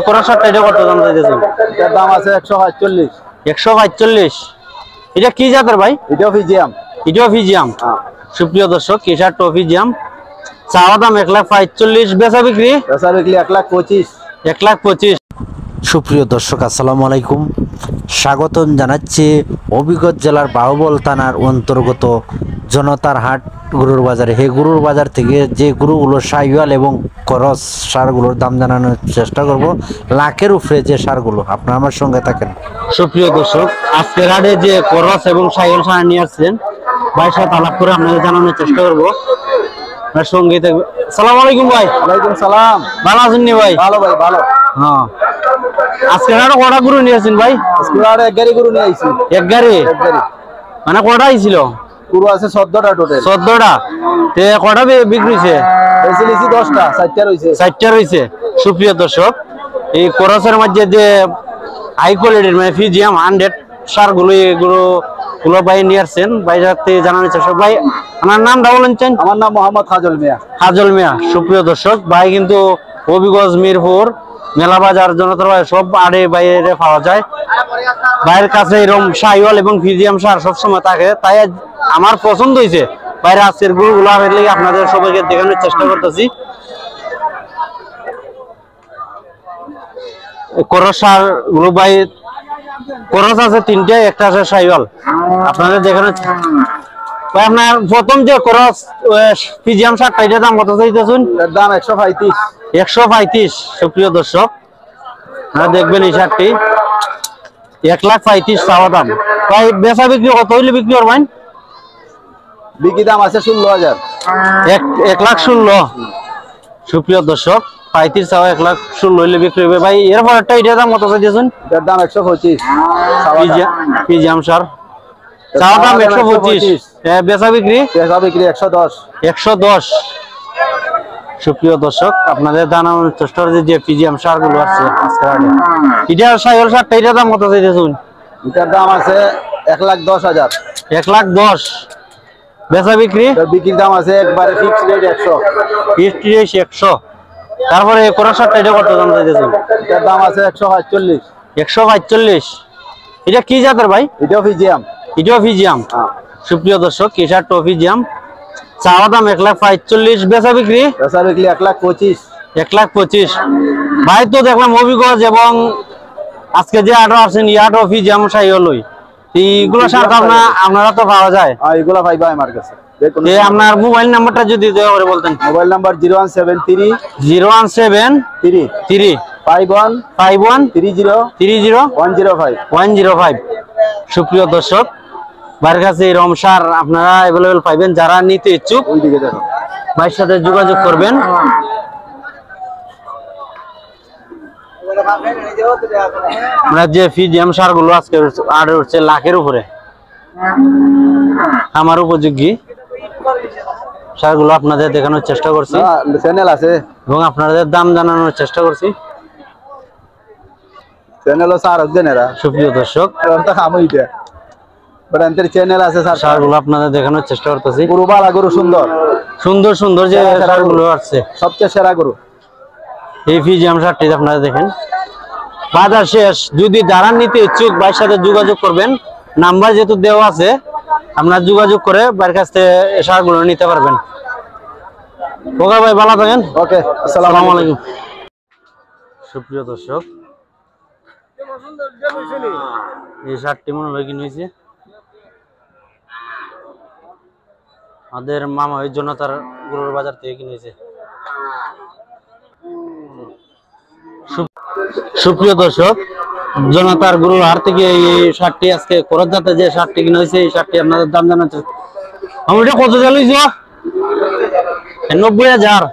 কোরা শার্টটা এটা কত দাম চাইতেছেন? এটার দাম আছে 145। 145। এটা কি জাতের ভাই? এটাও ফিজিয়াম। এটাও ফিজিয়াম। সুপ্রিয় দর্শক, এই শার্টটাও ফিজিয়াম। চাওয়া দাম 145, বেচা বিক্রি 1,25,00,000। 1,25,00,000। সুপ্রিয় দর্শক, আসসালামু আলাইকুম। স্বাগতম জানাচ্ছি হবিগঞ্জ জেলার বাহুবল থানার অন্তর্গত জনতার হাট গরুর বাজারে। এই গরুর বাজার থেকে যে গরুগুলো শাহিওয়াল এবং ক্রস সারগুলোর দাম জানানোর চেষ্টা করব। লাখের উপরে যে সারগুলো, আপনারা আমার সঙ্গে থাকেন। সুপ্রিয় দর্শক, আজকের হাটে যে ক্রস এবং শাহিওয়াল সার নিয়ে আসছেন, ভাইয়ের সাথে আলাপ করে আপনাদের জানানোর চেষ্টা করবো। সঙ্গে থাকবে। আসসালামু আলাইকুম ভাই। ওয়ালাইকুম সালাম। ভালো আছেন নি ভাই? ভালো ভাই, ভালো। হ্যাঁ, আজকে আরো কটা গরু নিয়েছেন ভাই? আজকে আর এক গাড়ি গরু নিয়ে আইছি। এক গাড়ি? এক গাড়ি। মানে কটা আইছিল? গরু আছে 14টা টোটাল। 14টা। তে কটা বিক্রি হইছে? বেশি লিছি 10টা, 4টা রইছে। 4টা রইছে। সুপ্রিয় দর্শক, এই ক্রসের মধ্যে যে হাই কোয়ালিটির মানে ফিজিয়াম 100 সারগুলো, এগুলো ভাই নিয়ে আসছেন। ভাই যাতে জানানোর চেষ্টা। ভাই আমার নামটা বলেন চান? আমার নাম মোহাম্মদ খাজল মিয়া। খাজল মিয়া। সুপ্রিয় দর্শক, ভাই কিন্তু হবিগঞ্জ, মিরপুর, মেলা বাজার, জনতার বাজার সব আড়ে বাইরে পাওয়া যায়। ভাইয়ের কাছে এরকম শাহিওয়াল এবং ফিজিয়াম সার সবসময় থাকে, তাই আমার পছন্দ হয়েছে বাইরে আজকের গরুগুলো আপনাদের সবাইকে দেখানোর চেষ্টা করতেছি। করস সার গুলো ভাই, করস আছে 3টে, একটা আছে শাহিওয়াল। আপনাদের দেখানোর ভাই, আপনার প্রথম যে করস ফিজিয়াম সারটা, এটার দাম কত চাইতেছেন? এর দাম 135। 135। সুপ্রিয় দর্শক, আপনারা দেখবেন এই শার্টটি 1,35,00,000 চাওয়া দাম। ভাই বেচা বিক্রি কত হইলে বিক্রি করবেন? বিক্রি দাম আছে 16,000। 1,16,000। সুপ্রিয় দর্শক, 35 চাওয়া, 1,16,000 হইলে বিক্রি হবে। ভাই এরপরটা এটার দাম কত চাইতেছেন? এটার দাম 125। ফিজিয়াম সার চাওয়া দাম 125। বেচা বিক্রি? বেচা বিক্রি 110। 110। সুপ্রিয় দর্শক, আপনাদের জানানোর চেষ্টা করছি যে ফিজিয়াম সার গুলো আছে আজকের হাটে। এটা শাহিওয়াল সারটা, এটার দাম কত চাইতেছেন? এটার দাম আছে 1,10,000। 1,10,000। বেচা বিক্রি? বিক্রির দাম আছে একবারে ফিক্সড রেট 100। Fixed rate 100। তারপরে কোরা সারটা, এটা কত দাম চাইতেছেন? এটার দাম আছে 145। 145। এটা কি জাতের ভাই? এটাও ফিজিয়াম। এটাও ফিজিয়াম। সুপ্রিয় দর্শক, এই শার্টটাও ফিজিয়াম। চাওয়া দাম 1,45,00,000। বেচা বিক্রি? বেচা বিক্রি 1,25,00,000। 1,25,00,000। ভাই তো দেখলাম হবিগঞ্জ এবং আজকে যে আটো আসছেন, ইয়াটো ফিজিয়াম শাহিওয়াল, এইগুলো সার আপনারা তো পাওয়া যায়? এগুলা পাইবা আমার কাছে। আপনার মোবাইল নাম্বারটা যদি দয়া করে বলতেন। Mobile number 0173 017 51 30 105। সুপ্রিয় দর্শক, ভাইয়ের কাছে এরকম সার আপনারা অ্যাভেলেবেল পাইবেন। যারা নিতে ইচ্ছুক ওইদিকে দেখো, ভাইয়ের সাথে যোগাযোগ করবেন। আমরা যে ফিজিয়াম সার গুলো আজকে আর হচ্ছে লাখের উপরে, আমার উপযোগী সারগুলো আপনাদের দেখানোর চেষ্টা করছি, চ্যানেল আছে এবং আপনাদের দাম জানানোর চেষ্টা করছি। চ্যানেলও সার হচ্ছে না। সুপ্রিয় দর্শক, চ্যানেল আছে স্যার, সারগুলো আপনাদের দেখানোর চেষ্টা করতেছি। গরু বালা, গরু সুন্দর সুন্দর সুন্দর যে সারগুলো আসছে, সবচেয়ে সেরা গরু এই ফিজিয়াম সারটি আপনারা দেখেন। বাজার শেষ, যদি যারা নিতে ইচ্ছুক ভাইয়ের সাথে যোগাযোগ করবেন। নাম্বার যেহেতু দেওয়া আছে, আপনারা যোগাযোগ করে ভাইয়ের কাছ থেকে সারগুলো নিতে পারবেন। ওকে ভাই, ভালো থাকেন। ওকে, আসসালামু আলাইকুম। সুপ্রিয় দর্শক, এই শার্টটি মনে হয় কিনে হয়েছে আমাদের মামা ওই জন্য তার গরুর বাজার থেকে কিনেছে। সুপ্রিয় দর্শক, জনতার গরুর হাট থেকে এই শার্টটি আজকে খরচ যাতে যে শার্টটি কিনে হয়েছে, এই শার্টটি আপনাদের দাম জানাচ্ছে। আমি এটা কত চালিয়েছ? 90,000।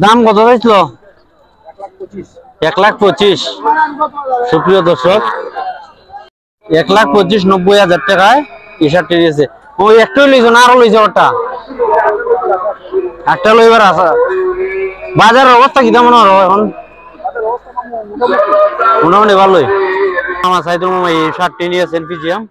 দাম কত চাইছিল? 1,25,00,000। সুপ্রিয় দর্শক, 1,25,00,000 90,000 টাকায় এই শার্টটি নিয়েছে। ওই একটাই লইছ না আরো লইছে? ওটা একটা লইবার আছে। বাজারের অবস্থা কি তেমন এখন? মোটামুটি ভালোই। আমার সাইদুল মামা এই শার্টটি নিয়েছেন ফিজিয়াম।